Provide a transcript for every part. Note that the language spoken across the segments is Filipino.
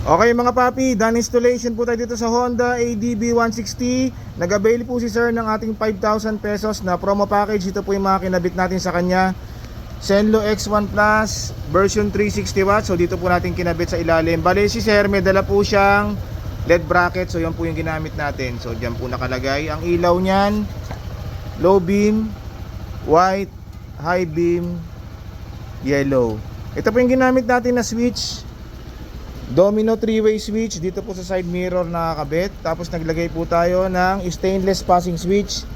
Okay mga papi, done installation po tayo dito sa Honda ADB 160. Nag-avail po si sir ng ating 5,000 pesos na promo package. Ito po yung mga kinabit natin sa kanya. Senlo X1 Plus version 360 watts. So dito po natin kinabit sa ilalim. Bale si sir may dala po siyang LED bracket. So yan po yung ginamit natin. So dyan po nakalagay. Ang ilaw niyan, low beam, white, high beam, yellow. Ito po yung ginamit natin na switch, domino 3-way switch. Dito po sa side mirror nakakabit. Tapos naglagay po tayo ng stainless passing switch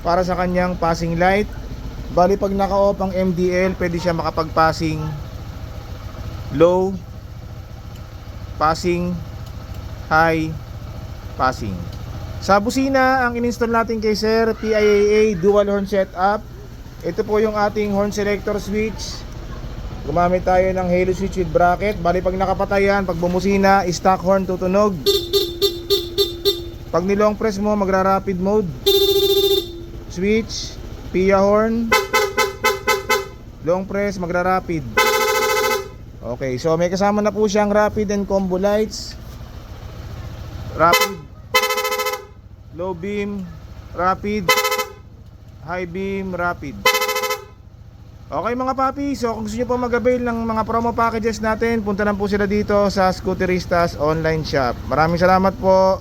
para sa kanyang passing light. Bali pag naka-off ang MDL, pwede siya makapag-passing low, passing high, passing. Sa busina, ang in-install natin kay sir, PIAA dual horn setup. Ito po yung ating horn selector switch. Gumamit tayo ng halo switch with bracket. Bali pag nakapatay yan, pag bumusina, stock horn tutunog. Pag nilong press mo, magra-rapid mode. Switch, PIA horn. Long press, magra-rapid. Okay, so may kasama na po siyang rapid and combo lights. Rapid, low beam, rapid, high beam, rapid. Okay mga papi, so kung gusto nyo po mag-avail ng mga promo packages natin, punta lang po sila dito sa Scooteristas online shop. Maraming salamat po.